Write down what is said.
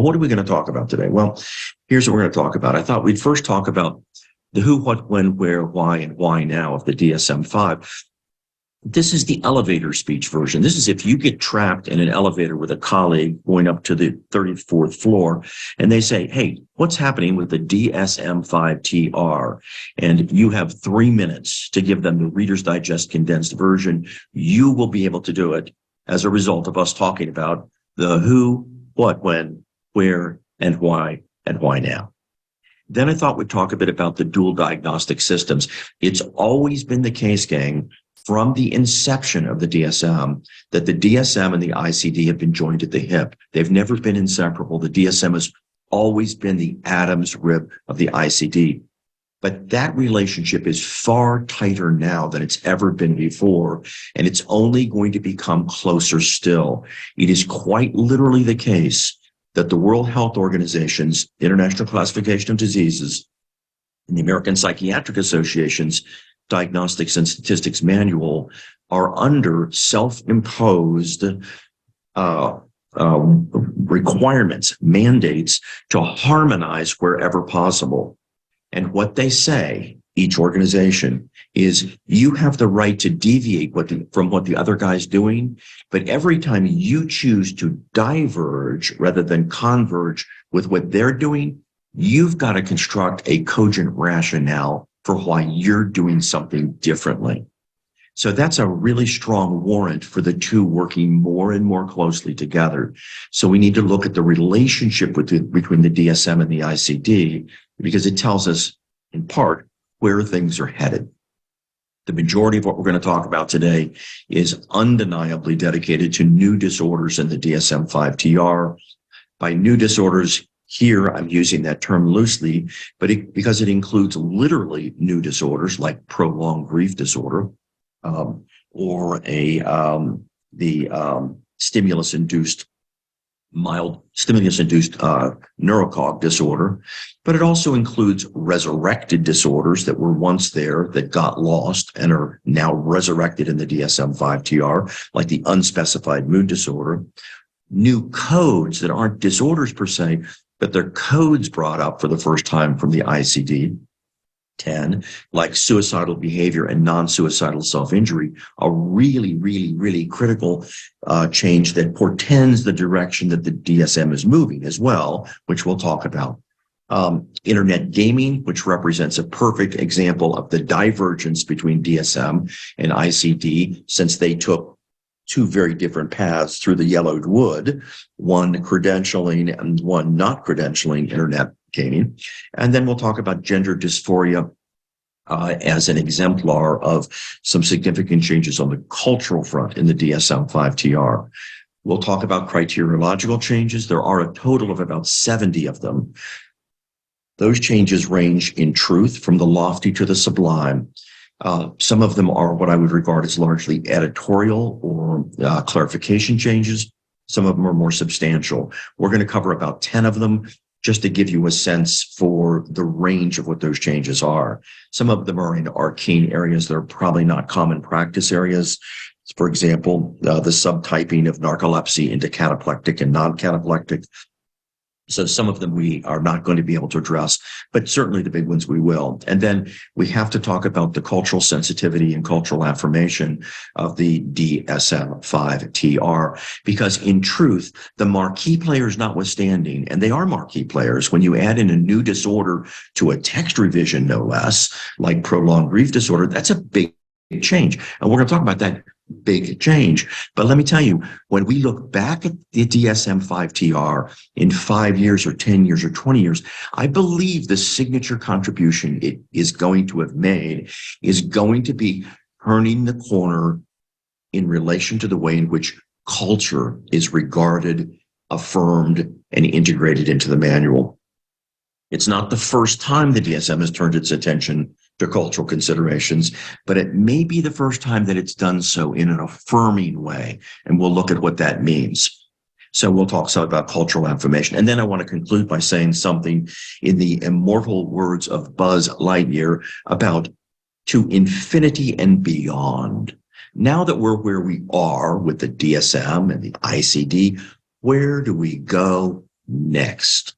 Well, what are we going to talk about today? Well, here's what we're going to talk about. I thought we'd first talk about the who, what, when, where, why, and why now of the DSM-5. This is the elevator speech version. This is if you get trapped in an elevator with a colleague going up to the 34th floor and they say, hey, what's happening with the DSM-5-TR? And you have 3 minutes to give them the Reader's Digest condensed version. You will be able to do it as a result of us talking about the who, what, when, where, and why now. Then I thought we'd talk a bit about the dual diagnostic systems. It's always been the case, gang, from the inception of the DSM, that the DSM and the ICD have been joined at the hip. They've never been inseparable. The DSM has always been the Adam's rib of the ICD. But that relationship is far tighter now than it's ever been before, and it's only going to become closer still. It is quite literally the case that the World Health Organization's International Classification of Diseases and the American Psychiatric Association's Diagnostics and Statistics Manual are under self-imposed requirements, mandates to harmonize wherever possible. And what they say, each organization, is you have the right to deviate from what the other guy's doing, but every time you choose to diverge rather than converge with what they're doing, you've got to construct a cogent rationale for why you're doing something differently. So that's a really strong warrant for the two working more and more closely together. So we need to look at the relationship between the DSM and the ICD, because it tells us, in part, where things are headed. The majority of what we're going to talk about today is undeniably dedicated to new disorders in the DSM-5-TR. By new disorders, here, I'm using that term loosely, but because it includes literally new disorders like prolonged grief disorder, or the stimulus-induced neurocog disorder, but it also includes resurrected disorders that were once there that got lost and are now resurrected in the DSM-5-TR, like the unspecified mood disorder. New codes that aren't disorders per se, but they're codes brought up for the first time from the ICD-10, like suicidal behavior and non-suicidal self-injury, a really, really, really critical change that portends the direction that the DSM is moving as well, which we'll talk about. Internet gaming, which represents a perfect example of the divergence between DSM and ICD, since they took two very different paths through the yellowed wood, one credentialing and one not credentialing internet gaming. And then we'll talk about gender dysphoria as an exemplar of some significant changes on the cultural front in the DSM-5-TR. We'll talk about criteriological changes. There are a total of about 70 of them. Those changes range in truth from the lofty to the sublime. Some of them are what I would regard as largely editorial or clarification changes. Some of them are more substantial. We're going to cover about 10 of them just to give you a sense for the range of what those changes are. Some of them are in arcane areas that are probably not common practice areas. For example, the subtyping of narcolepsy into cataplectic and non-cataplectic. So some of them we are not going to be able to address, but certainly the big ones we will. And then we have to talk about the cultural sensitivity and cultural affirmation of the DSM-5-TR, because in truth, the marquee players notwithstanding, and they are marquee players, when you add in a new disorder to a text revision, no less, like prolonged grief disorder, that's a big change. And we're going to talk about that big change. But let me tell you, when we look back at the DSM-5-TR in 5 years or 10 years or 20 years, I believe the signature contribution it is going to have made is going to be turning the corner in relation to the way in which culture is regarded, affirmed, and integrated into the manual. It's not the first time the DSM has turned its attention to cultural considerations, but it may be the first time that it's done so in an affirming way. And we'll look at what that means. So we'll talk some about cultural affirmation. And then I want to conclude by saying something in the immortal words of Buzz Lightyear about to infinity and beyond. Now that we're where we are with the DSM and the ICD, where do we go next.